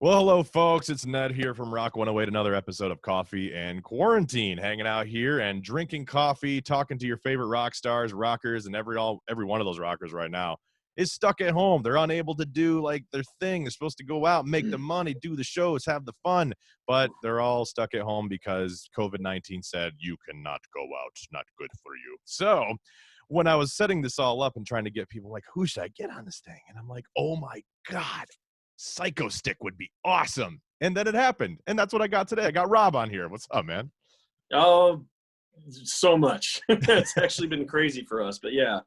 Well, hello, folks. It's Ned here from Rock 108, another episode of Coffee and Quarantine, hanging out here and drinking coffee, talking to your favorite rock stars, rockers, and every one of those rockers right now is stuck at home. They're unable to do like their thing. They're supposed to go out, make the money, do the shows, have the fun, but they're all stuck at home because COVID-19 said you cannot go out. It's not good for you. So when I was setting this all up and trying to get people like, who should I get on this thing? And I'm like, oh my God. Psychostick would be awesome. And then it happened. And that's what I got today. I got Rawb on here. What's up, man? Oh, so much. It's actually been crazy for us, but yeah.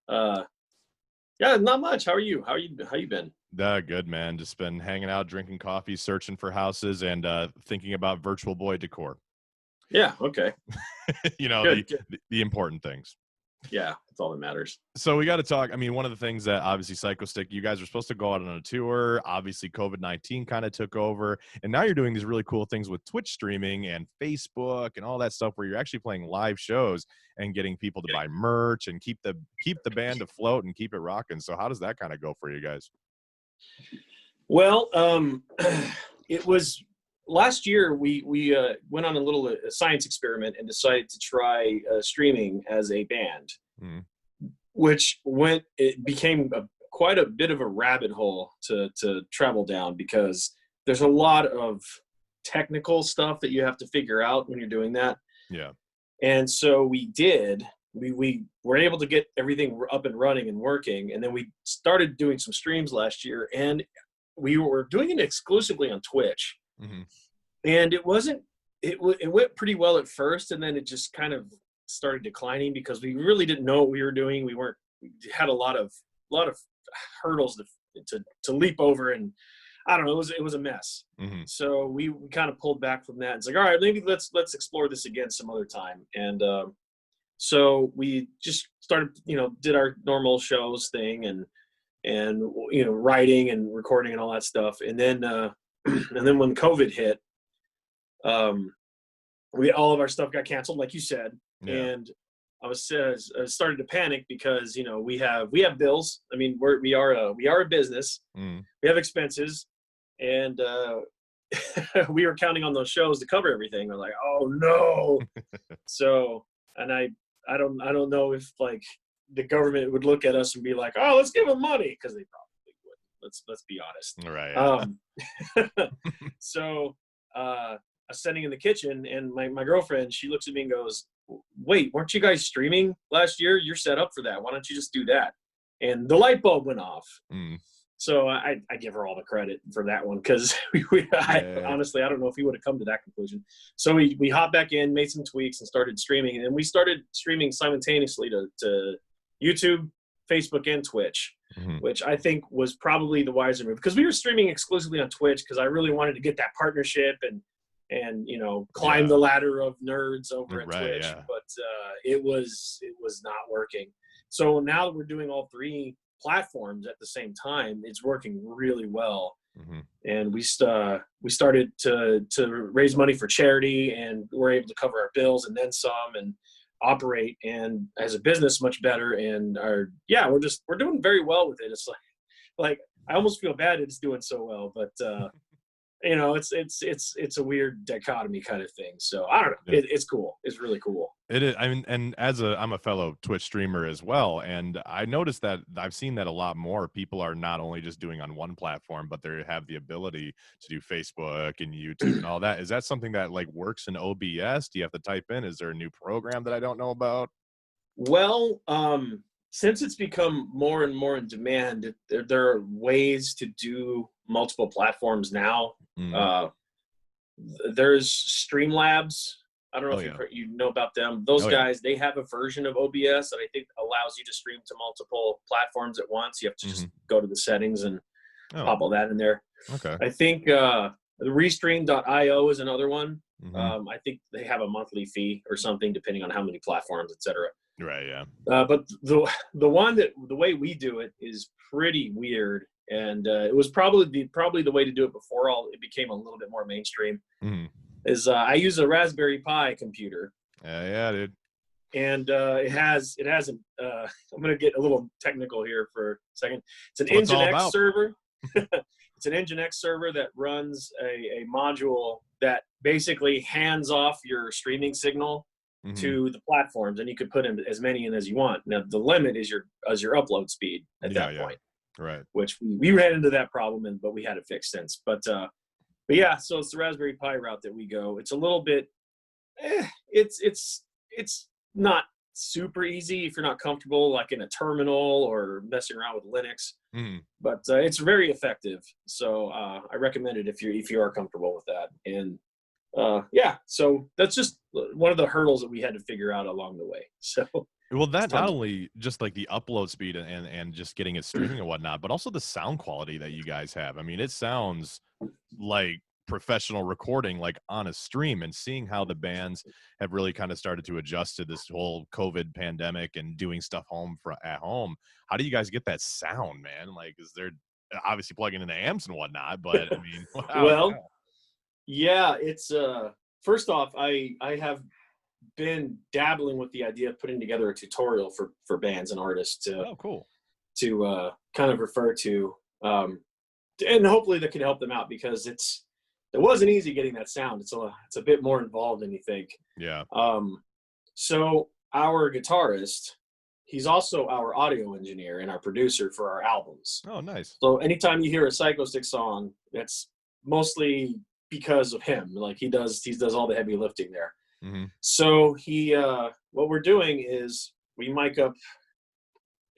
Yeah, not much. How are you? How you been? Good, man. Just been hanging out, drinking coffee, searching for houses, and thinking about Virtual Boy decor. Yeah, okay. Good. The important things. Yeah, that's all that matters. So we got to talk. I mean, one of the things that obviously Psychostick, you guys were supposed to go out on a tour. Obviously, COVID-19 kind of took over. And now you're doing these really cool things with Twitch streaming and Facebook and all that stuff where you're actually playing live shows and getting people to buy merch and keep the band afloat and keep it rocking. So how does that kind of go for you guys? Well, it was last year we went on a little science experiment and decided to try streaming as a band, which became quite a bit of a rabbit hole to travel down because there's a lot of technical stuff that you have to figure out when you're doing that. Yeah. And so we were able to get everything up and running and working. And then we started doing some streams last year, and we were doing it exclusively on Twitch. Mm-hmm. And it went pretty well at first, and then it just kind of started declining because we really didn't know what we were doing. We had a lot of hurdles to leap over, and I don't know, it was a mess. Mm-hmm. So we kind of pulled back from that. It's like, all right, maybe let's explore this again some other time. And so we just started, did our normal shows thing and writing and recording and all that stuff. And then when COVID hit, all of our stuff got canceled, like you said. Yeah. And I started to panic because, we have bills. I mean, we are a business. We have expenses, and we were counting on those shows to cover everything. We're like, oh no. So, and I don't know if like the government would look at us and be like, oh, let's give them money, because they probably would. Let's be honest. Right. So I was sitting in the kitchen, and my girlfriend, she looks at me and goes, wait, weren't you guys streaming last year? You're set up for that. Why don't you just do that? And the light bulb went off. So I give her all the credit for that one, because honestly, I don't know if we would have come to that conclusion. So we hopped back in, made some tweaks, and started streaming. And then we started streaming simultaneously to YouTube, Facebook, and Twitch, which I think was probably the wiser move, because we were streaming exclusively on Twitch because I really wanted to get that partnership and climb the ladder of nerds over at Twitch. Yeah. But it was not working. So now that we're doing all three platforms at the same time, it's working really well. And we started to raise money for charity, and we're able to cover our bills and then some, and operate and as a business much better. And we're doing very well with it. It's like I almost feel bad it's doing so well, but it's a weird dichotomy kind of thing. So I don't know. Yeah. It's cool. It's really cool. It is. I mean, and I'm a fellow Twitch streamer as well, and I noticed that I've seen that a lot more. People are not only just doing on one platform, but they have the ability to do Facebook and YouTube and all that. Is that something that like works in OBS? Do you have to type in? Is there a new program that I don't know about? Well, since it's become more and more in demand, there are ways to do multiple platforms now. There's Streamlabs. I don't know if you know about them. Those guys, they have a version of OBS that I think allows you to stream to multiple platforms at once. You have to just go to the settings and pop all that in there. Okay. I think the Restream.io is another one. I think they have a monthly fee or something, depending on how many platforms, etc. Right. Yeah. But the way we do it is pretty weird. And it was probably the way to do it before it became a little bit more mainstream. Is I use a Raspberry Pi computer. Yeah, dude. And it has an I'm gonna get a little technical here for a second. It's an Nginx server. It's it's an Nginx server that runs a module that basically hands off your streaming signal to the platforms, and you could put in as many in as you want. Now the limit is your upload speed at that point, right? Which we ran into that problem, but we had it fixed since. But yeah, so it's the Raspberry Pi route that we go. It's a little bit, it's not super easy if you're not comfortable like in a terminal or messing around with Linux, but it's very effective. So I recommend it if you are comfortable with that. And yeah, so that's just one of the hurdles that we had to figure out along the way. So well, that not only just like the upload speed and just getting it streaming and whatnot, but also the sound quality that you guys have. I mean, it sounds like professional recording, like on a stream, and seeing how the bands have really kind of started to adjust to this whole COVID pandemic and doing stuff at home. How do you guys get that sound, man? Like, is there obviously plugging in the amps and whatnot, but I mean, well, yeah, it's first off, I have been dabbling with the idea of putting together a tutorial for bands and artists to kind of refer to, and hopefully that can help them out, because it wasn't easy getting that sound. It's a bit more involved than you think. Yeah. So our guitarist, he's also our audio engineer and our producer for our albums. Oh, nice. So anytime you hear a Psychostick song, that's mostly because of him. Like he does all the heavy lifting there. So what we're doing is we mic up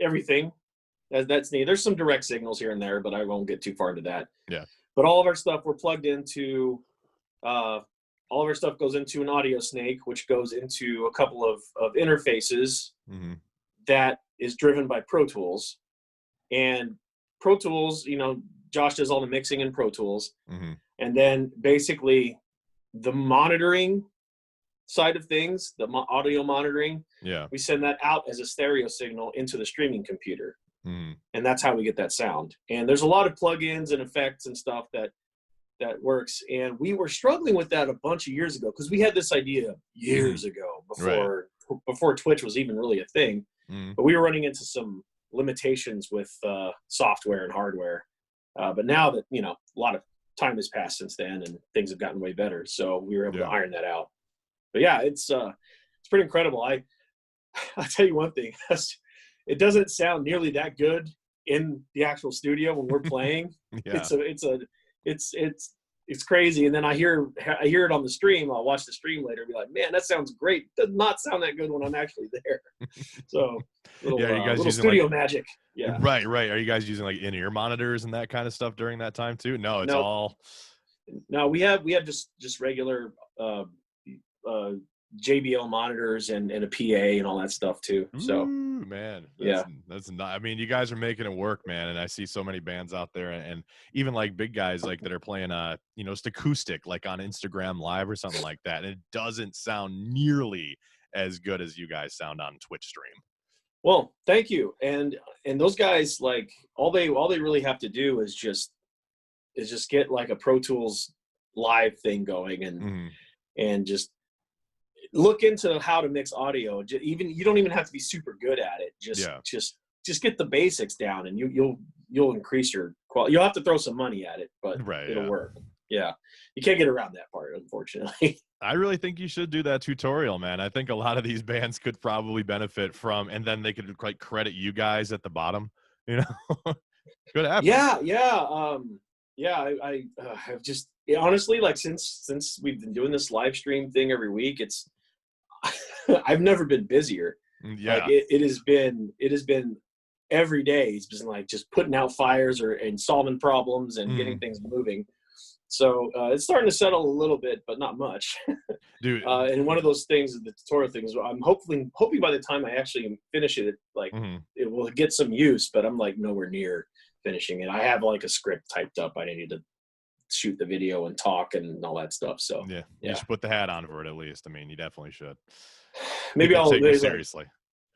everything that's needed. There's some direct signals here and there, but I won't get too far into that. Yeah. But all of our stuff we're plugged into, all of our stuff goes into an audio snake, which goes into a couple of interfaces that is driven by Pro Tools. And Pro Tools, Josh does all the mixing in Pro Tools. And then basically the monitoring side of things, the audio monitoring, we send that out as a stereo signal into the streaming computer. And that's how we get that sound. And there's a lot of plugins and effects and stuff that works. And we were struggling with that a bunch of years ago, because we had this idea years ago before Twitch was even really a thing. But we were running into some limitations with software and hardware. But now that, a lot of time has passed since then and things have gotten way better, so we were able to iron that out. But yeah, it's pretty incredible. I'll tell you one thing. It doesn't sound nearly that good in the actual studio when we're playing. It's crazy. And then I hear it on the stream. I'll watch the stream later and be like, man, that sounds great. Does not sound that good when I'm actually there. So you guys little studio magic. Yeah. Right. Are you guys using like in-ear monitors and that kind of stuff during that time too? No, it's all. No, we have just regular JBL monitors and a PA and all that stuff too. So man, that's not, I mean, you guys are making it work, man. And I see so many bands out there, and even like big guys like that are playing just acoustic, like on Instagram Live or something like that. And it doesn't sound nearly as good as you guys sound on Twitch stream. Well, thank you. And those guys, like all they really have to do is just get like a Pro Tools live thing going and just look into how to mix audio. You don't even have to be super good at it. Just get the basics down, and you'll increase your quality. You'll have to throw some money at it, but it'll work. Yeah, you can't get around that part, unfortunately. I really think you should do that tutorial, man. I think a lot of these bands could probably benefit from, and then they could like credit you guys at the bottom. Good happen. I have just honestly, like since we've been doing this live stream thing every week, I've never been busier. Yeah, like it has been every day. It's been like just putting out fires and solving problems and getting things moving. So it's starting to settle a little bit, but not much. Dude. And one of those things, the tutorial things, I'm hoping by the time I actually finish it, it will get some use, but I'm like nowhere near finishing it. I have like a script typed up. I need to shoot the video and talk and all that stuff. So you should put the hat on for it at least. I mean, you definitely should. Maybe I'll take it seriously.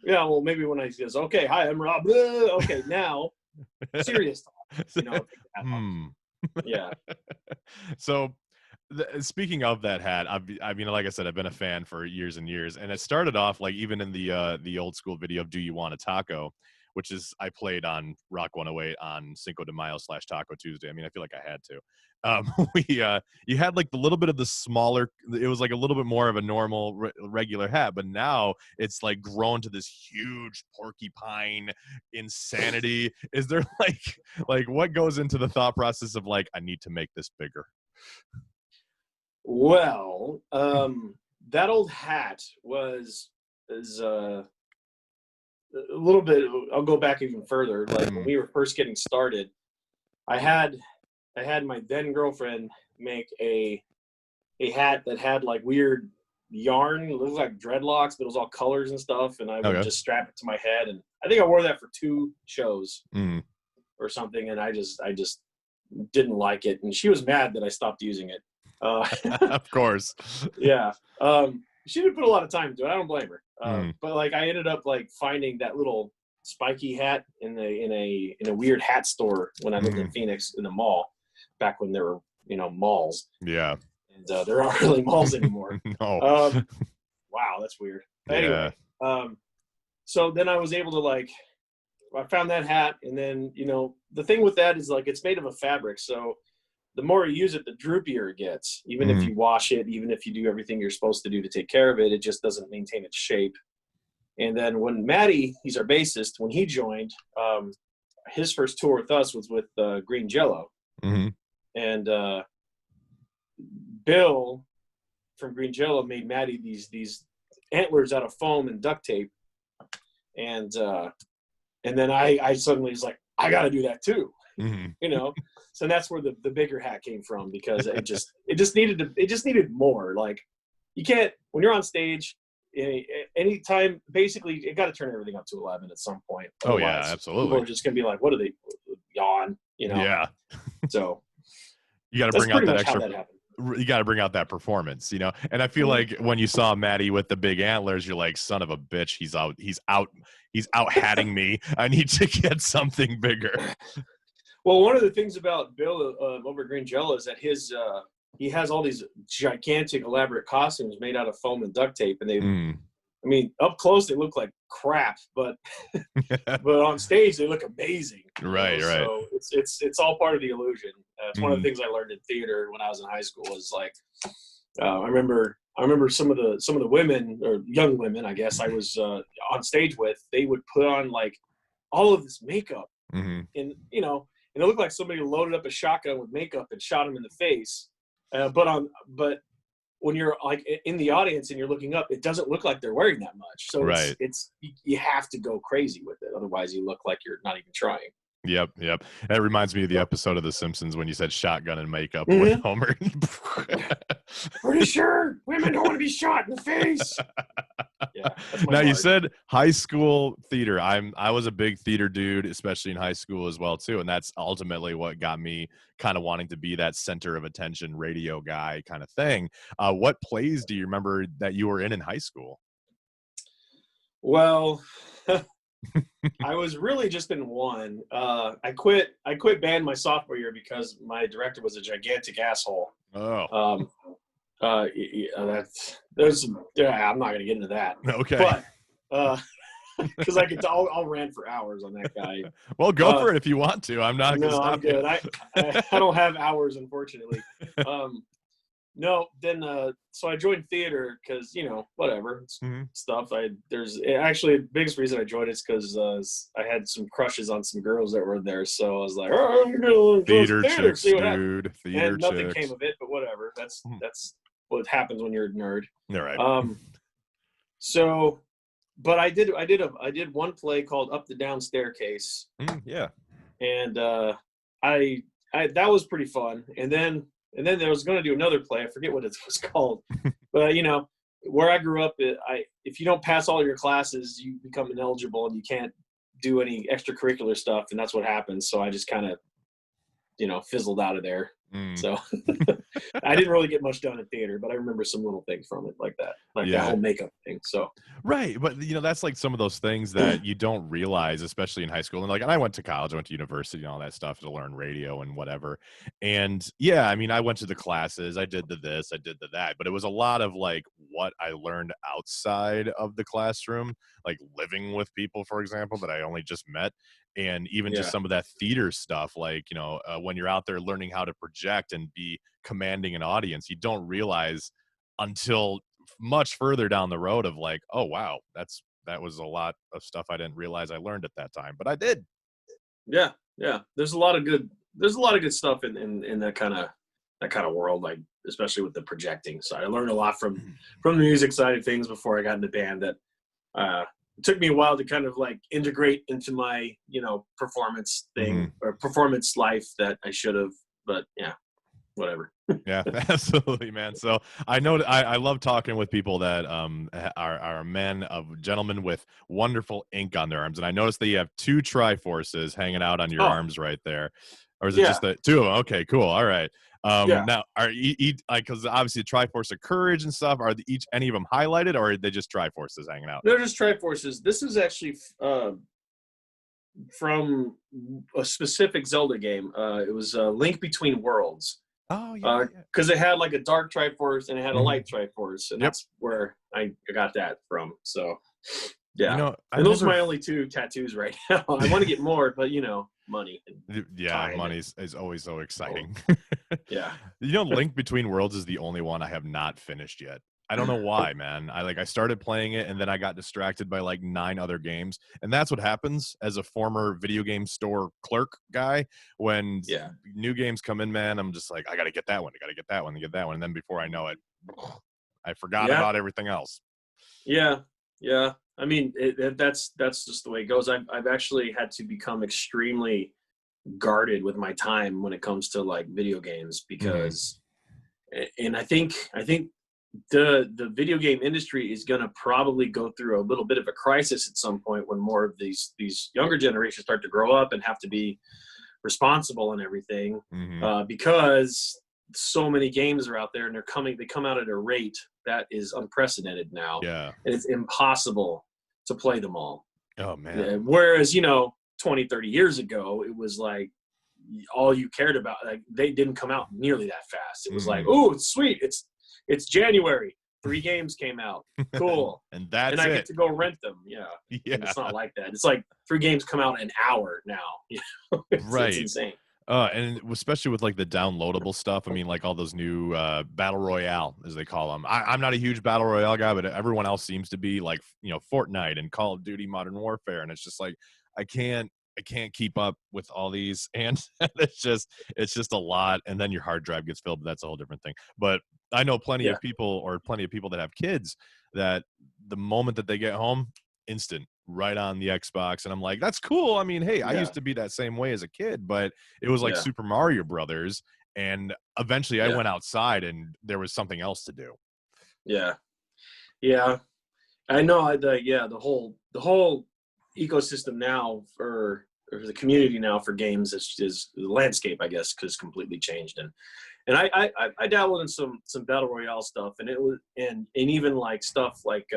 Well, maybe when I says, okay, hi, I'm Rawb. Okay, now serious talk. Yeah. So speaking of that hat, I mean, like I said, I've been a fan for years and years, and it started off like even in the old school video of Do You Want a Taco, which is I played on Rock 108 on Cinco de Mayo / Taco Tuesday. I mean, I feel like I had to. You had like the little bit of the smaller, it was like a little bit more of a normal regular hat, but now it's like grown to this huge porcupine insanity. Is there like what goes into the thought process of like, I need to make this bigger? Well, that old hat is a little bit, I'll go back even further. Like when we were first getting started, I had my then girlfriend make a hat that had like weird yarn. It looked like dreadlocks, but it was all colors and stuff. And I would just strap it to my head. And I think I wore that for 2 shows or something. And I just didn't like it. And she was mad that I stopped using it. Of course. Yeah. She didn't put a lot of time into it. I don't blame her. But like I ended up like finding that little spiky hat in a weird hat store when I lived in Phoenix in the mall, back when there were, malls. Yeah. And there aren't really malls anymore. No. Wow, that's weird. Anyway, so then I was able to I found that hat, and then, the thing with that is like it's made of a fabric, so the more you use it, the droopier it gets. Even if you wash it, even if you do everything you're supposed to do to take care of it, it just doesn't maintain its shape. And then when Matty, he's our bassist, when he joined, his first tour with us was with Green Jello. And Bill from Green Jello made Matty these antlers out of foam and duct tape. And then I suddenly was like, I got to do that too. So that's where the bigger hat came from, because it just needed more. Like, you can't, when you're on stage anytime, basically it got to turn everything up to 11 at some point. Oh yeah, absolutely. People are just gonna be like, what are they, yawn, Yeah. So you got to bring out that extra, you got to bring out that performance, and I feel like when you saw Matty with the big antlers, you're like, son of a bitch, he's out hatting me. I need to get something bigger. Well, one of the things about Bill over at Green Jello is that he has all these gigantic, elaborate costumes made out of foam and duct tape, and I mean, up close they look like crap, but but on stage they look amazing. Right. So it's all part of the illusion. It's one of the things I learned in theater when I was in high school. Is like, I remember some of the women, or young women, I guess I was on stage with. They would put on like all of this makeup, and and it looked like somebody loaded up a shotgun with makeup and shot him in the face. But when you're like in the audience and you're looking up, it doesn't look like they're wearing that much. So it's you have to go crazy with it. Otherwise you look like you're not even trying. Yep. That reminds me of the episode of The Simpsons when you said shotgun and makeup with Homer. Pretty sure women don't want to be shot in the face. Yeah. Now you said high school theater. I was a big theater dude, especially in high school as well too, and that's ultimately what got me kind of wanting to be that center of attention radio guy kind of thing. What plays do you remember that you were in high school? Well, I was really just in one. I quit band my sophomore year because my director was a gigantic asshole. Oh. I'm not gonna get into that. Okay. But because I'll rant for hours on that guy. Well, go for it if you want to. I'm not gonna stop I'm good. I don't have hours, unfortunately. So I joined theater because, whatever stuff. Actually the biggest reason I joined is because I had some crushes on some girls that were there. So I was like, theater chicks, dude. Theater and nothing came of it, but whatever. That's what happens when you're a nerd. All right. So, but I did one play called Up the Down Staircase. Yeah. And I that was pretty fun. And then I was going to do another play. I forget what it was called. But, where I grew up, if you don't pass all your classes, you become ineligible and you can't do any extracurricular stuff. And that's what happened. So I just kind of, fizzled out of there. So I didn't really get much done in theater, but I remember some little things from it like that, like that whole makeup thing. So right, but that's like some of those things that you don't realize, especially in high school. And like, and I went to college, I went to university and all that stuff to learn radio and whatever. And yeah, I mean, I went to the classes, I did the this, I did the that, but it was a lot of like what I learned outside of the classroom, like living with people, for example, that I only just met. And even just some of that theater stuff, like, when you're out there learning how to project and be commanding an audience, you don't realize until much further down the road of like, oh wow, that was a lot of stuff I didn't realize I learned at that time, but I did. Yeah. There's a lot of good stuff in that kind of world, like especially with the projecting side. I learned a lot from the music side of things before I got into band that it took me a while to kind of like integrate into my, performance thing or performance life that I should have, but yeah, whatever. Yeah, absolutely, man. So I know I love talking with people that are gentlemen with wonderful ink on their arms. And I noticed that you have 2 Triforces hanging out on your arms right there. Or is it just the 2 of them? Okay, cool. All right. Now, are each, like, because obviously the Triforce of Courage and stuff, are any of them highlighted, or are they just Triforces hanging out? They're just Triforces. This is actually from a specific Zelda game. It was Link Between Worlds. Oh, yeah. Because it had like a dark Triforce and it had a light Triforce, and that's where I got that from. So, yeah. And those are my only 2 tattoos right now. I want to get more, but money. Money is always so exciting. Yeah. Link Between Worlds is the only one I have not finished yet. I don't know why, man. I started playing it and then I got distracted by like 9 other games. And that's what happens as a former video game store clerk guy. When new games come in, man, I'm just like, I got to get that one. I got to get that one, to get that one. And then before I know it, I forgot about everything else. Yeah. I mean, that's just the way it goes. I've actually had to become extremely guarded with my time when it comes to like video games because, and I think the video game industry is going to probably go through a little bit of a crisis at some point when more of these younger generations start to grow up and have to be responsible and everything, because so many games are out there and they come out at a rate that is unprecedented now. Yeah. And it's impossible to play them all. Oh man. Whereas, 20, 30 years ago, it was like all you cared about, like they didn't come out nearly that fast. It was like, oh, it's sweet. It's January. 3 games came out. Cool. and I get to go rent them. Yeah. And it's not like that. It's like 3 games come out an hour now. It's insane. And especially with like the downloadable stuff. I mean, like all those new battle royale, as they call them. I'm not a huge battle royale guy, but everyone else seems to be, like, Fortnite and Call of Duty Modern Warfare. And it's just like, I can't keep up with all these, and it's just a lot. And then your hard drive gets filled, but that's a whole different thing. But I know plenty of people that have kids that the moment that they get home, instant right on the Xbox. And I'm like, that's cool. I mean, hey, I used to be that same way as a kid, but it was like Super Mario Brothers. And eventually I went outside and there was something else to do. Yeah. I know. The whole ecosystem now or the community now for games is the landscape, I guess, because completely changed. And I dabbled in some battle royale stuff, and it was and even like stuff like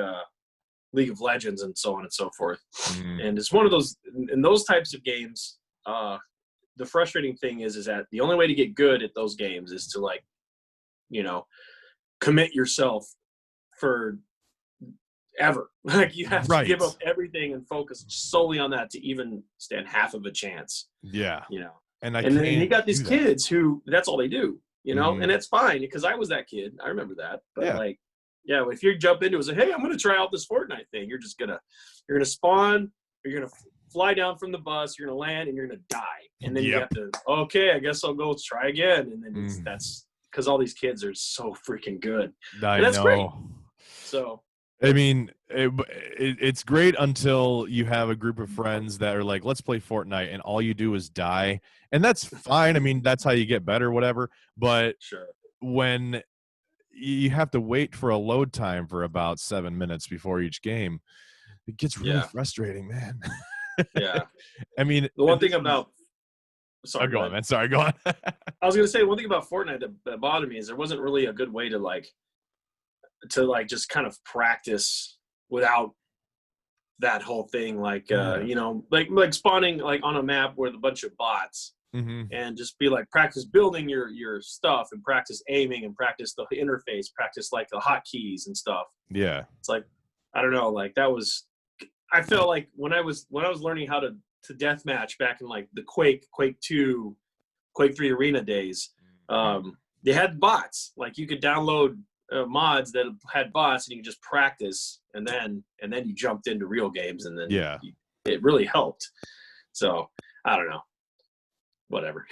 League of Legends and so on and so forth. And it's one of those in those types of games. The frustrating thing is that the only way to get good at those games is to, like, commit yourself for ever. Like, you have to give up everything and focus solely on that to even stand half of a chance. Yeah. And then you got these kids who that's all they do, and it's fine because I was that kid. I remember that. But if you jump into it and say, hey, I'm going to try out this Fortnite thing, you're going to spawn, you're going to fly down from the bus, you're going to land, and you're going to die. And then you have to, okay, I guess I'll go try again. And then that's because all these kids are so freaking good. And that's great. So, I mean, it's great until you have a group of friends that are like, let's play Fortnite, and all you do is die. And that's fine. I mean, that's how you get better, whatever. But when you have to wait for a load time for about 7 minutes before each game, it gets really frustrating, man. Yeah. I mean, the one thing about sorry, go on, man. Sorry, go on. I was gonna say one thing about Fortnite that bothered me is there wasn't really a good way to just kind of practice without that whole thing, like like spawning like on a map with a bunch of bots. And just be like, practice building your stuff and practice aiming and practice the interface, practice like the hotkeys and stuff. Yeah. It's like, I don't know, like that was, I felt like when I was learning how to deathmatch back in like the Quake 2, Quake 3 arena days, they had bots. Like you could download mods that had bots and you could just practice and then you jumped into real games and then it really helped. So I don't know. Whatever.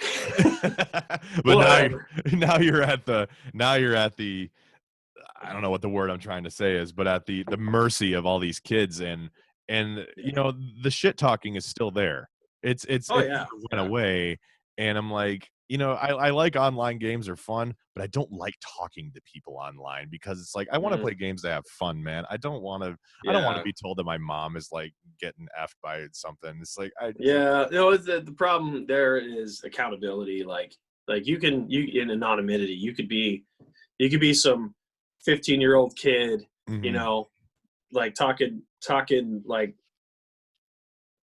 But whatever. now you're at the I don't know what the word I'm trying to say is, but at the mercy of all these kids and you know, the shit talking is still there. It went away, and I'm like, you know, I like online games are fun, but I don't like talking to people online because it's like I want to play games that have fun, man. I don't want to be told that my mom is like getting effed by something. It's like the problem there is accountability. Like you in anonymity, you could be some 15-year-old kid, you know, like talking like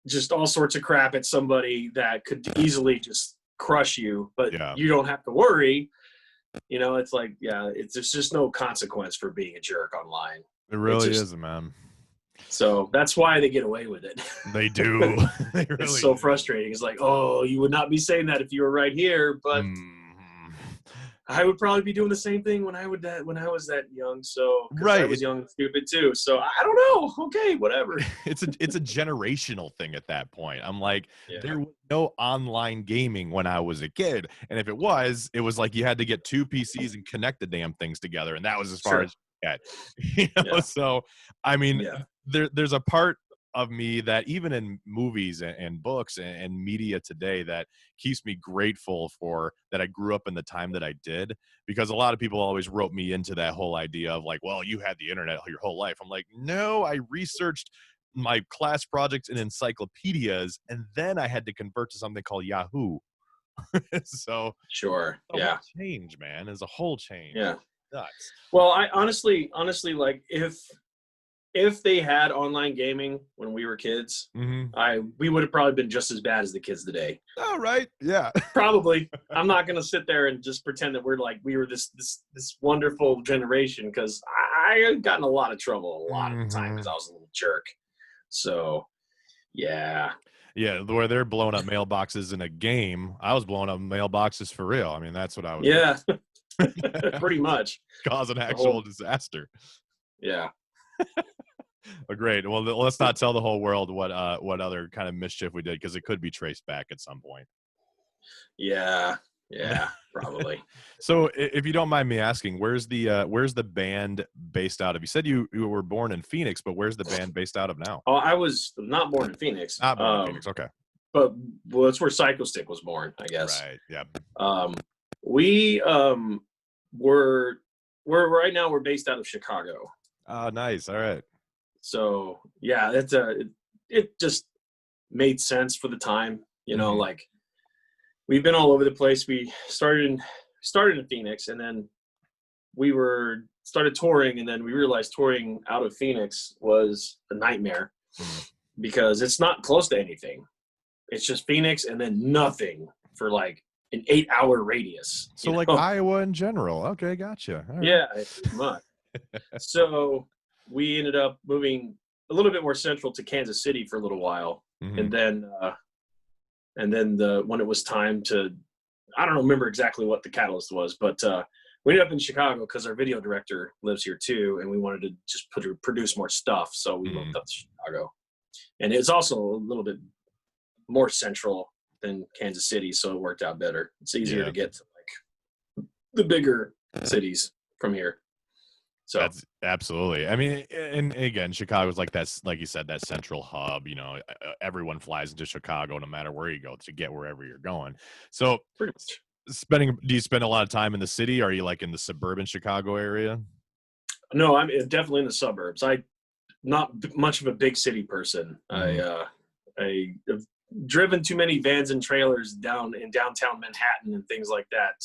just all sorts of crap at somebody that could easily just crush you, but you don't have to worry. You know, it's like, there's just no consequence for being a jerk online. It really isn't, man. So that's why they get away with it. They do. They really it's so frustrating. It's like, oh, you would not be saying that if you were right here, but I would probably be doing the same thing when I was that young. So I was young and stupid too. So I don't know. Okay, whatever. It's a generational thing at that point. I'm like, there was no online gaming when I was a kid, and if it was like you had to get 2 PCs and connect the damn things together, and that was as far as you get. You know? So I mean, there's a part of me that even in movies and books and media today that keeps me grateful for that I grew up in the time that I did, because a lot of people always wrote me into that whole idea of like, well, you had the internet your whole life. I'm like, no, I researched my class projects in encyclopedias and then I had to convert to something called Yahoo. So sure, whole change, man, is a whole change. Nuts. Well, I honestly like if they had online gaming when we were kids, we would have probably been just as bad as the kids today. Oh, right. Yeah. Probably. I'm not going to sit there and just pretend that we were this wonderful generation, because I had gotten a lot of trouble a lot of the time because I was a little jerk. So, yeah. Yeah, where they're blowing up mailboxes in a game, I was blowing up mailboxes for real. I mean, that's what I was doing. Pretty much. Cause an actual disaster. Yeah. Well, great. Well, let's not tell the whole world what other kind of mischief we did, because it could be traced back at some point. Yeah, probably. So, if you don't mind me asking, where's the band based out of? You said you were born in Phoenix, but where's the band based out of now? Oh, I was not born in Phoenix. Not born in Phoenix. Okay. But that's where Psychostick was born, I guess. Right. Yeah. We we're right now we're based out of Chicago. Oh, nice. All right. So yeah, it just made sense for the time, you know. Like we've been all over the place. We started in Phoenix, and then we started touring, and then we realized touring out of Phoenix was a nightmare because it's not close to anything. It's just Phoenix and then nothing for like an 8-hour radius. So like Iowa in general. Okay, gotcha. All right. Yeah, pretty much. So we ended up moving a little bit more central to Kansas City for a little while. And then when it was time to, I don't remember exactly what the catalyst was, but we ended up in Chicago because our video director lives here too, and we wanted to just produce more stuff. So we moved up to Chicago, and it's also a little bit more central than Kansas City, so it worked out better. It's easier to get to like the bigger cities from here. So that's absolutely. I mean, and again, Chicago's like that's, like you said, that central hub. You know, everyone flies into Chicago no matter where you go to get wherever you're going. So, pretty much. Do you spend a lot of time in the city? Or are you like in the suburban Chicago area? No, I'm definitely in the suburbs. I'm not much of a big city person. I driven too many vans and trailers down in downtown Manhattan and things like that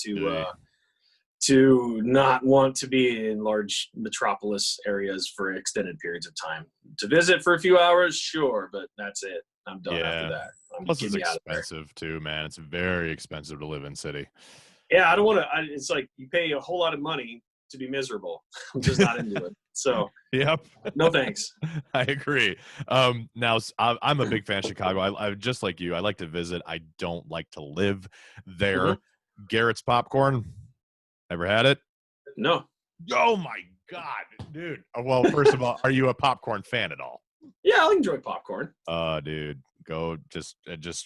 to not want to be in large metropolis areas for extended periods of time. To visit for a few hours, sure, but that's it. I'm done after that. Plus, it's expensive too, man. It's very expensive to live in city. Yeah, I don't want to. It's like you pay a whole lot of money to be miserable. I'm just not into it. So, yep. No thanks. I agree. Now, I'm a big fan of Chicago. I just like you. I like to visit. I don't like to live there. Garretts Popcorn. Ever had it? No. Oh my God, dude. Well, first of all, are you a popcorn fan at all? Yeah, I enjoy popcorn. Dude, go just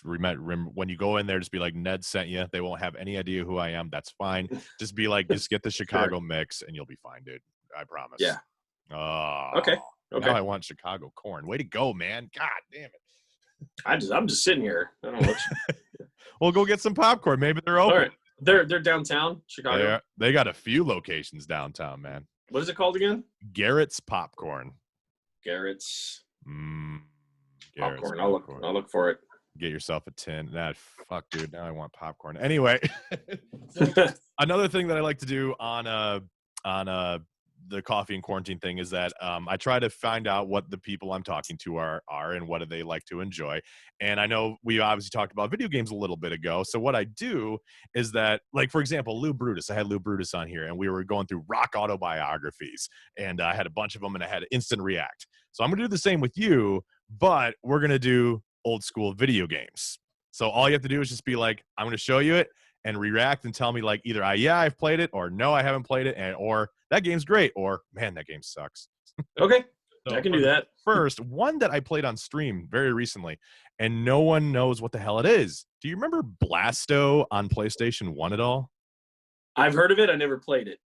remember when you go in there, just be like, Ned sent you. They won't have any idea who I am. That's fine. Just be like, just get the Chicago mix and you'll be fine, dude. I promise. Yeah. Okay. Now I want Chicago corn. Way to go, man. God damn it. I'm just sitting here. I don't know what Well, go get some popcorn. Maybe they're open. All right. They're downtown Chicago. They got a few locations downtown, man. What is it called again? Garretts Popcorn. Garretts. Garretts Popcorn. I'll look for it. Get yourself a tin. Fuck, dude. Now I want popcorn. Anyway, another thing that I like to do on the coffee and quarantine thing is that I try to find out what the people I'm talking to are and what do they like to enjoy. And I know we obviously talked about video games a little bit ago. So what I do is that, like, for example, Lou Brutus. I had Lou Brutus on here, and we were going through rock autobiographies, and I had a bunch of them, and I had to instant react. So I'm going to do the same with you, but we're going to do old school video games. So all you have to do is just be like, I'm going to show you it and react and tell me like either I've played it, or no, I haven't played it, or that game's great, or man, that game sucks. Okay. So I can do that. First, one that I played on stream very recently, and no one knows what the hell it is. Do you remember Blasto on PlayStation 1 at all? I've heard of it. I never played it.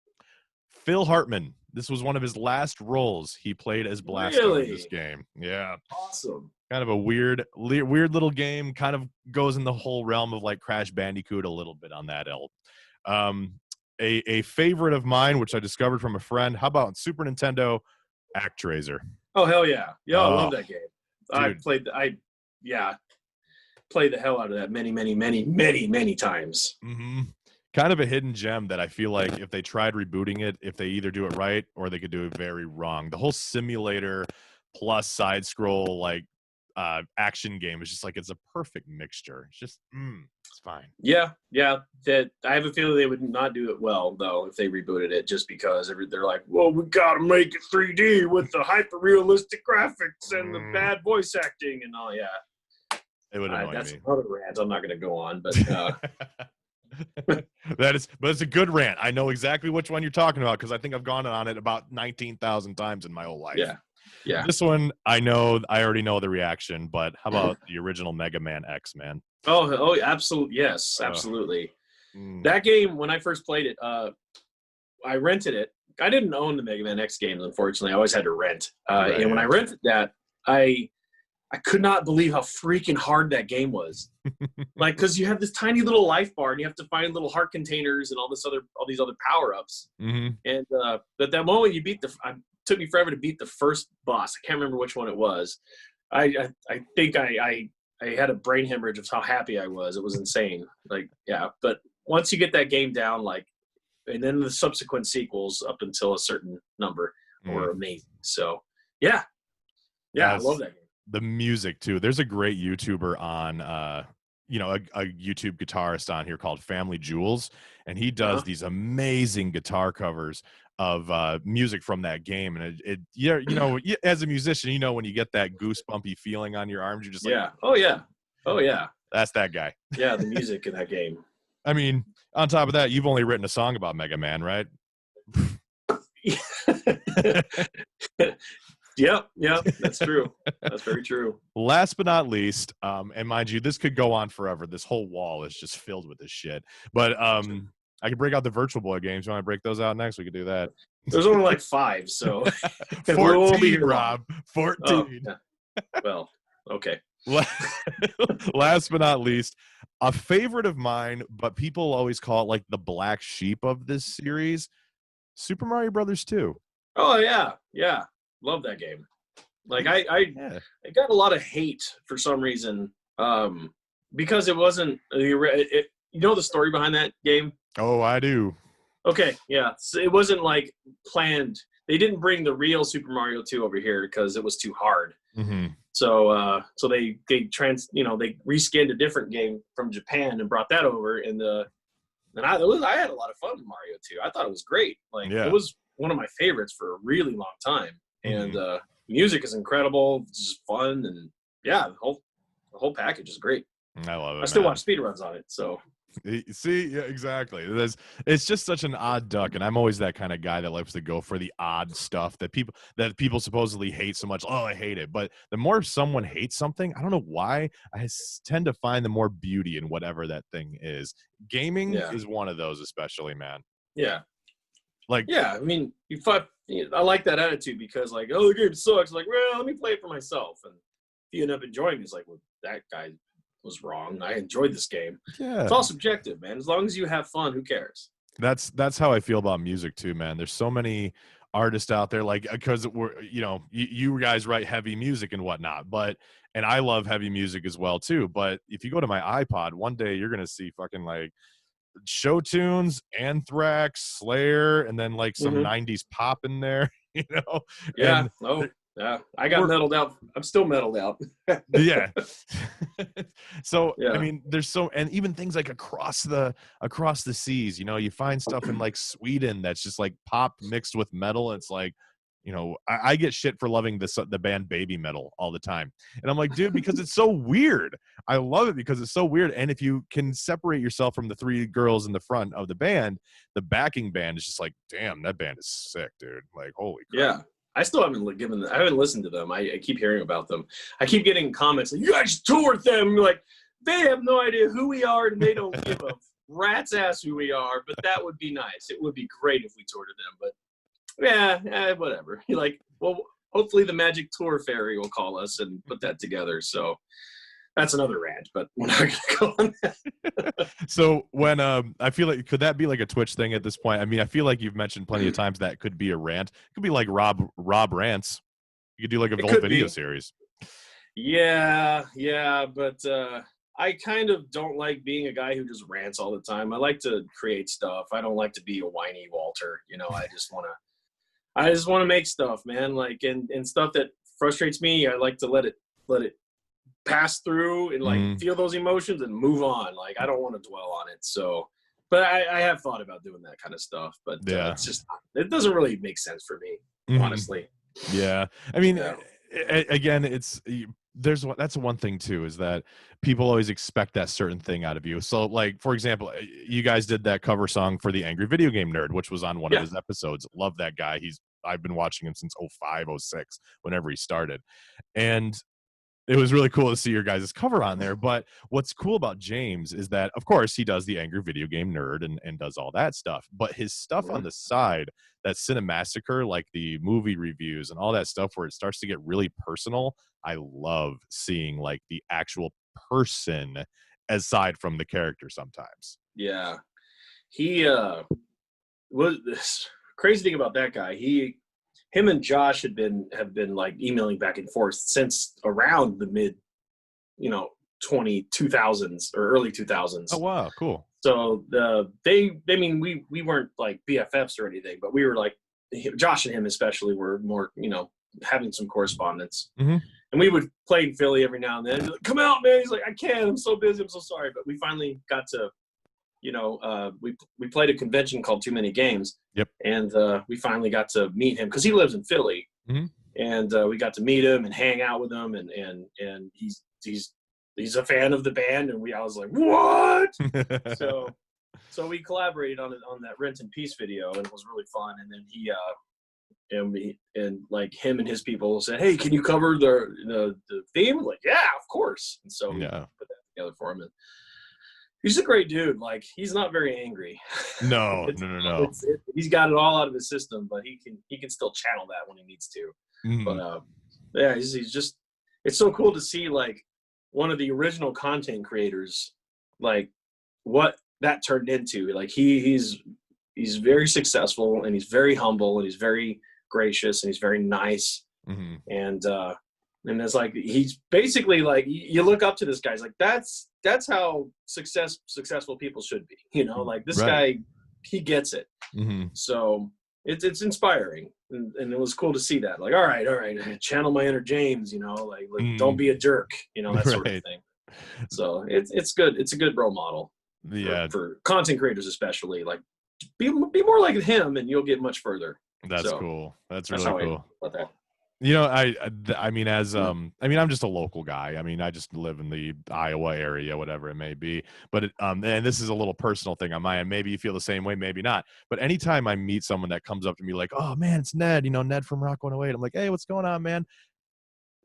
Phil Hartman. This was one of his last roles. He played as Blasto in this game. Yeah. Awesome. Kind of a weird little game. Kind of goes in the whole realm of like Crash Bandicoot a little bit on that ilk. A favorite of mine, which I discovered from a friend. How about Super Nintendo ActRaiser? Oh hell yeah! Yeah, I love that game. Dude. I played the hell out of that many times. Mm-hmm. Kind of a hidden gem that I feel like if they tried rebooting it, if they either do it right or they could do it very wrong. The whole simulator plus side scroll like action game is just like, it's a perfect mixture. It's just it's fine. Yeah. That I have a feeling they would not do it well though if they rebooted it, just because they're like, well, we gotta make it 3D with the hyper realistic graphics and the bad voice acting and all. Yeah, it would annoy that's me. another rant I'm not going to go on, but but it's a good rant. I know exactly which one you're talking about because I think I've gone on it about 19,000 times in my whole life. Yeah. This one, I already know the reaction, but how about the original Man XMen? Oh, absolutely. Yes, absolutely. That game, when I first played it, I rented it. I didn't own the Mega Man X games, unfortunately. I always had to rent. Right. And when I rented that, I could not believe how freaking hard that game was. Like, because you have this tiny little life bar, and you have to find little heart containers and all these other power ups. Mm-hmm. And but that moment you beat it took me forever to beat the first boss. I can't remember which one it was. I think I had a brain hemorrhage of how happy I was. It was insane. Like, yeah. But once you get that game down, like, and then the subsequent sequels up until a certain number were amazing. So yeah, I love that game. The music too. There's a great YouTuber on, a YouTube guitarist on here called Family Jewels, and he does these amazing guitar covers of music from that game. And as a musician, when you get that goosebumpy feeling on your arms, you're just like, oh yeah, that's that guy. Yeah, the music in that game. I mean, on top of that, you've only written a song about Mega Man, right? Yep, that's true. That's very true. Last but not least, and mind you, this could go on forever. This whole wall is just filled with this shit. But I can break out the Virtual Boy games. You want to break those out next? We could do that. There's only like 5, so 14, Rob. 14. Oh, yeah. Well, okay. Last but not least, a favorite of mine, but people always call it like the black sheep of this series, Super Mario Brothers 2. Oh yeah. Love that game. Like I got a lot of hate for some reason because it wasn't you know the story behind that game. Oh, I do. Okay, yeah, so it wasn't like planned. They didn't bring the real Super Mario 2 over here because it was too hard. Mm-hmm. So they reskinned a different game from Japan and brought that over, and I had a lot of fun with Mario 2. I thought it was great. Like it was one of my favorites for a really long time, and music is incredible. It's just fun, and yeah, the whole package is great. I love it. I still watch speedruns on it, so. See, yeah, exactly. It's just such an odd duck, and I'm always that kind of guy that likes to go for the odd stuff that people supposedly hate so much. Oh, I hate it. But the more someone hates something, I don't know why, I tend to find the more beauty in whatever that thing is. Gaming is one of those, especially, man. Yeah. Like, yeah, I mean, I like that attitude because, like, oh, the game sucks. Like, well, let me play it for myself. And if you end up enjoying it, it's like, well, that guy was wrong. I enjoyed this game. Yeah, it's all subjective, man. As long as you have fun, who cares? That's how I feel about music too, man. There's so many artists out there, like, because we're, you guys write heavy music and whatnot, and I love heavy music as well too. But if you go to my iPod, one day you're gonna see fucking like show tunes, Anthrax, Slayer, and then like some 90s pop in there, Yeah. Yeah, I got metaled out. I'm still metaled out. Yeah. So yeah. I mean, there's and even things like across the seas, you find stuff in like Sweden that's just like pop mixed with metal. It's like, I get shit for loving the band Babymetal all the time, and I'm like, dude, because it's so weird. I love it because it's so weird. And if you can separate yourself from the three girls in the front of the band, the backing band is just like, damn, that band is sick, dude. Like, holy crap. Yeah. I still haven't listened to them. I keep hearing about them. I keep getting comments like, you guys tour with them. You're like, they have no idea who we are and they don't give a rat's ass who we are, but that would be nice. It would be great if we toured with them, but yeah, whatever. You're like, well, hopefully the Magic Tour Fairy will call us and put that together. So that's another rant, but we're not going to go on that. So when I feel like, could that be like a Twitch thing at this point? I mean, I feel like you've mentioned plenty of times that could be a rant. It could be like Rawb rants. You could do like a whole video series. Yeah, but I kind of don't like being a guy who just rants all the time. I like to create stuff. I don't like to be a whiny Walter. I just want to make stuff, man. Like and stuff that frustrates me, I like to let it pass through and like feel those emotions and move on. Like I don't want to dwell on it. So, but I have thought about doing that kind of stuff, but it's just, it doesn't really make sense for me, honestly. Yeah. I mean, again, that's one thing too, is that people always expect that certain thing out of you. So like, for example, you guys did that cover song for the Angry Video Game Nerd, which was on one of his episodes. Love that guy. I've been watching him since 05, 06, whenever he started. And it was really cool to see your guys' cover on there. But what's cool about James is that, of course, he does the Angry Video Game Nerd and does all that stuff. But his stuff on the side, that Cinemassacre, like the movie reviews and all that stuff where it starts to get really personal, I love seeing like the actual person aside from the character sometimes. Yeah. He was this crazy thing about that guy. Him and Josh have been like emailing back and forth since around the mid, 2000s or early 2000s. Oh wow, cool. So we weren't like BFFs or anything, but we were like, Josh and him especially were more, having some correspondence. And we would play in Philly every now and then. He's like, come out, man. He's like, I can't. I'm so busy. I'm so sorry. But we finally got to, we played a convention called Too Many Games. Yep. And we finally got to meet him because he lives in Philly. And we got to meet him and hang out with him. And he's a fan of the band. And I was like, what? So we collaborated on that Rent in Peace video, and it was really fun. And then he and like him and his people said, hey, can you cover the theme? Like, yeah, of course. And so we put that together for him. And he's a great dude. Like, he's not very angry. No. He's got it all out of his system, but he can still channel that when he needs to. But yeah, he's just, it's so cool to see like one of the original content creators, like what that turned into. Like he's very successful, and he's very humble, and he's very gracious, and he's very nice. And And it's like, he's basically like, you look up to this guy. He's like, that's how successful people should be. You know, like this guy, he gets it. Mm-hmm. So it's inspiring. And it was cool to see that. Like, all right, channel my inner James, you know, like don't be a jerk, you know, that sort of thing. So it's good. It's a good role model. Yeah. For content creators, especially, like be more like him and you'll get much further. That's cool. That's really cool. About that. You know, I mean, I'm just a local guy. I mean, I just live in the Iowa area, whatever it may be. But and this is a little personal thing on my end. Maybe you feel the same way, maybe not. But anytime I meet someone that comes up to me like, "Oh man, it's Ned," you know, Ned from Rock 108. I'm like, "Hey, what's going on, man?"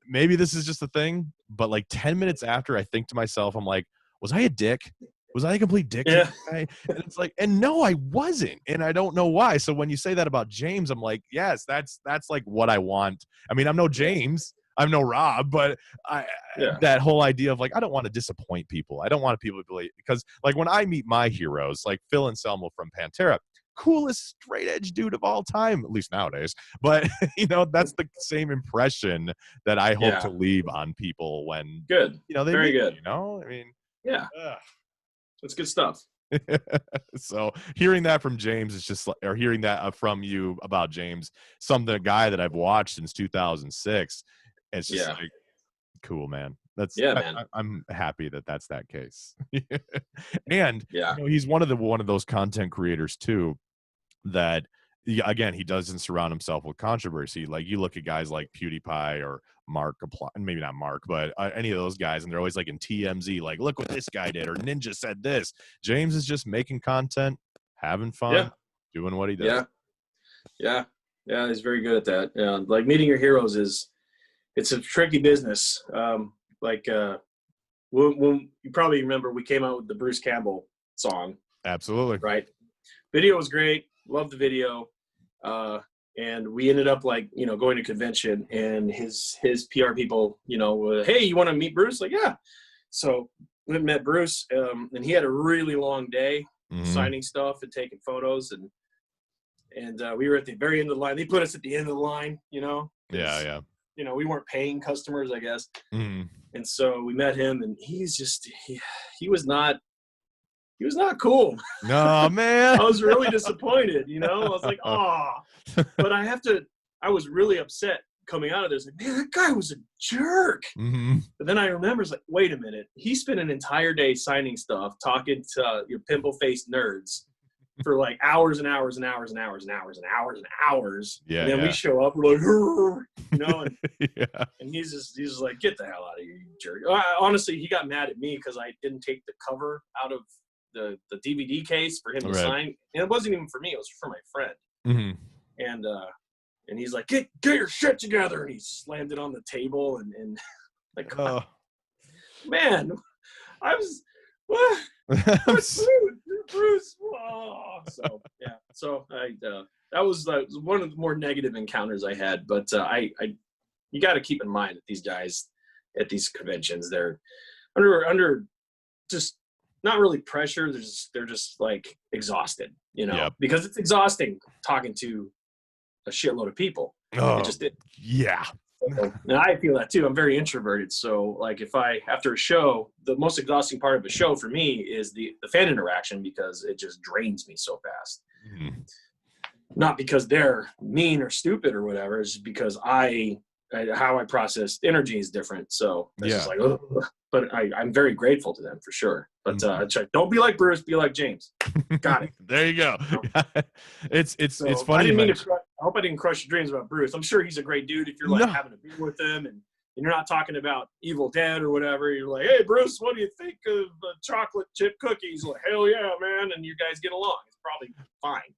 Maybe this is just a thing, but like 10 minutes after, I think to myself, I'm like, "Was I a dick? Was I a complete dick?" Yeah. And it's like, and no, I wasn't. And I don't know why. So when you say that about James, I'm like, yes, that's like what I want. I mean, I'm no James, I'm no Rawb, but that whole idea of like, I don't want to disappoint people. I don't want people to believe, because like when I meet my heroes, like Phil Anselmo from Pantera, coolest straight edge dude of all time, at least nowadays. But you know, that's the same impression that I hope to leave on people when you know, they very meet good. me, you know, I mean, that's good stuff. So hearing that from James is just, or hearing that from you about James, a guy that I've watched since 2006, it's just like, cool, man. That's man. I'm happy that that's that case. And you know, he's one of those content creators too that, again, he doesn't surround himself with controversy. Like you look at guys like PewDiePie or Mark, maybe not Mark, but any of those guys, and they're always like in TMZ, like, look what this guy did, or Ninja said this. James is just making content, having fun, doing what he does. Yeah, he's very good at that. Like meeting your heroes it's a tricky business. When you probably remember, we came out with the Bruce Campbell song. Absolutely. Right. Video was great. Loved the video. And we ended up like, you know, going to convention, and his PR people, you know, hey, you want to meet Bruce? Like, yeah. So we met Bruce, and he had a really long day signing stuff and taking photos, and we were at the very end of the line. They put us at the end of the line, you know. Yeah. You know, we weren't paying customers, I guess. And so we met him, and he's just he was not cool. No, man. I was really disappointed, you know. I was like, oh. But I was really upset coming out of this. Like, man, that guy was a jerk. But then I remember, it's like, wait a minute. He spent an entire day signing stuff, talking to your pimple-faced nerds for like hours and hours and hours and hours and hours and hours and hours. Yeah. And then we show up, we're like, you know, and he's just like, get the hell out of here, you jerk. Honestly, he got mad at me because I didn't take the cover out of the DVD case for him to sign. And it wasn't even for me, it was for my friend. And he's like, get your shit together, and he slammed it on the table, and like, man, I was what? Bruce. Oh. So that was one of the more negative encounters I had. But you got to keep in mind that these guys at these conventions, they're under just not really pressure. They're just like exhausted, you know, because it's exhausting talking to a shitload of people. Yeah. And I feel that too. I'm very introverted. So like after a show, the most exhausting part of a show for me is the fan interaction, because it just drains me so fast. Not because they're mean or stupid or whatever. It's just because how I process energy is different. So it's just like, ugh. But I'm very grateful to them for sure. But don't be like Bruce, be like James. Got it. There you go. It's funny. I hope I didn't crush your dreams about Bruce. I'm sure he's a great dude if you're like having a beer with him and you're not talking about Evil Dead or whatever. You're like, hey, Bruce, what do you think of chocolate chip cookies? Like, hell yeah, man. And you guys get along. It's probably fine.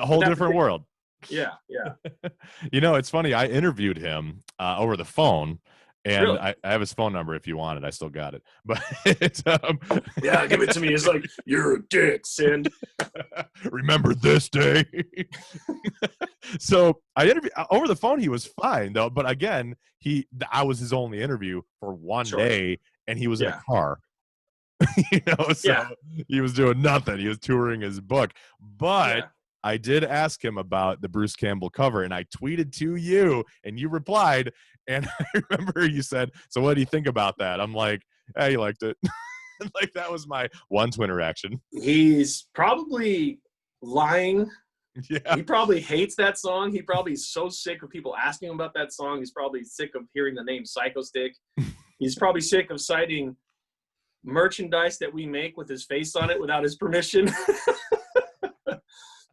A whole different world. Yeah. You know, it's funny. I interviewed him over the phone. And really? I have his phone number if you want it. I still got it. But yeah, give it to me. It's like, you're a dick, Sin. Remember this day? So I interviewed over the phone. He was fine though. But again, I was his only interview for one day, and he was in a car. You know, so he was doing nothing. He was touring his book. But I did ask him about the Bruce Campbell cover, and I tweeted to you, and you replied. And I remember you said, "So what do you think about that?" I'm like, "Hey, you liked it." Like that was my one Twitter reaction. He's probably lying. Yeah. He probably hates that song. He probably is so sick of people asking him about that song. He's probably sick of hearing the name Psychostick. He's probably sick of citing merchandise that we make with his face on it without his permission.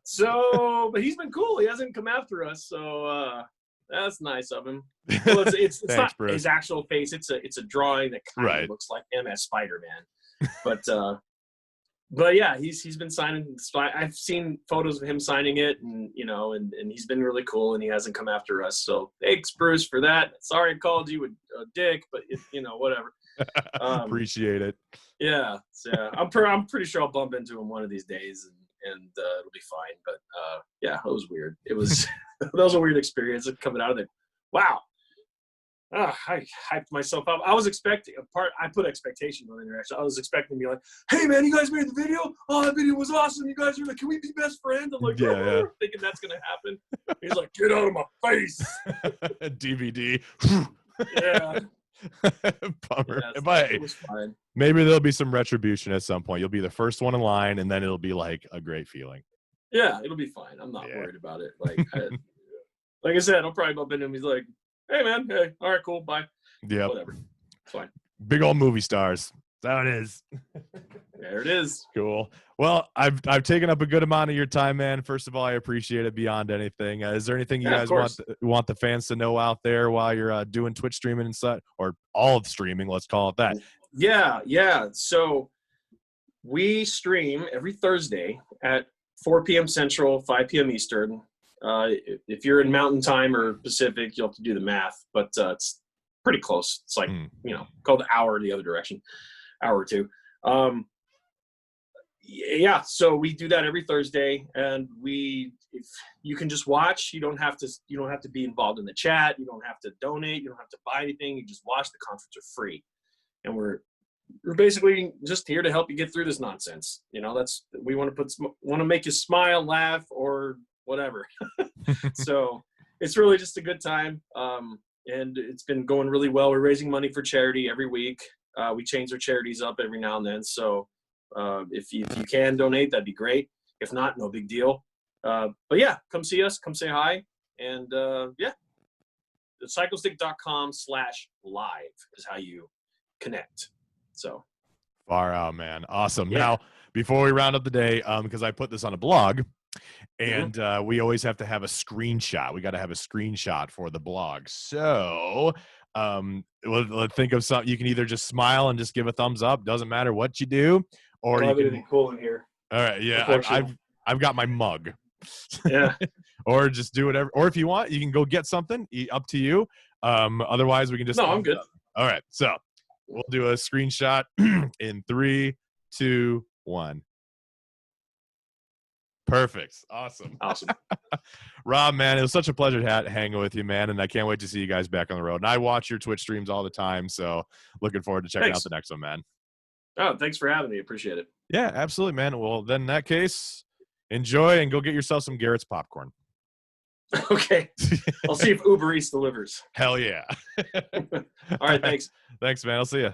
So, but he's been cool. He hasn't come after us, so that's nice of him. Well, it's Thanks, not Bruce. his actual face. It's a drawing that kind Right. of looks like him as Spider-Man. But yeah, he's been signing. I've seen photos of him signing it, and and he's been really cool, and he hasn't come after us. So thanks, Bruce, for that. Sorry I called you a dick, but whatever. Appreciate it. Yeah, I'm pretty sure I'll bump into him one of these days, and it'll be fine. But yeah, it was weird. It was that was a weird experience coming out of there. Wow. I hyped myself up. I was expecting I put expectations on the interaction. I was expecting to be like, "Hey man, you guys made the video? Oh, that video was awesome. You guys are like, can we be best friends?" I'm like, yeah. Thinking that's gonna happen. He's like, "Get out of my face." DVD. Yeah. Bummer. Yeah, But it was fine. maybe there'll be some retribution at some point. You'll be the first one in line, and then it'll be like a great feeling. Yeah, it'll be fine. I'm not worried about it. Like I said, I'll probably bump into him. He's like, "Hey man, hey, all right, cool, bye." Yeah, whatever, it's fine. Big old movie stars. That's how it is. There it is. Cool. Well, I've taken up a good amount of your time, man. First of all, I appreciate it beyond anything. Is there anything you guys want the fans to know out there while you're doing Twitch streaming and such, or all of streaming? Let's call it that. Yeah. So we stream every Thursday at 4 p.m. Central, 5 p.m. Eastern. If you're in Mountain Time or Pacific, you'll have to do the math, but it's pretty close. It's like called the hour the other direction, hour or two. Yeah, so we do that every Thursday, and if you can just watch. You don't have to be involved in the chat. You don't have to donate. You don't have to buy anything. You just watch. The conference are free, and we're basically just here to help you get through this nonsense. We want to make you smile, laugh, or whatever. So it's really just a good time, and it's been going really well. We're raising money for charity every week. We change our charities up every now and then, so if you can donate, that'd be great. If not, no big deal. But yeah, come see us, come say hi, and yeah, the psychostick.com/live is how you connect. So far out, man. Awesome. Yeah. Now, before we round up the day, because I put this on a blog, and we always have to have a screenshot. We got to have a screenshot for the blog. So let's think of something. You can either just smile and just give a thumbs up. Doesn't matter what you do. Or you can be cool in here. All right. Yeah. I've got my mug. Yeah. Or just do whatever. Or if you want, you can go get something. Up to you. Otherwise, we can just. No, I'm good. All right. So we'll do a screenshot in 3, 2, 1. Perfect. Awesome. Rawb, man, it was such a pleasure hanging with you, man, and I can't wait to see you guys back on the road. And I watch your Twitch streams all the time, so looking forward to checking out the next one, man. Oh, thanks for having me. Appreciate it. Yeah, absolutely, man. Well, then in that case, enjoy and go get yourself some Garretts Popcorn. Okay. I'll see if Uber Eats delivers. Hell yeah. All right, thanks. Thanks, man. I'll see you.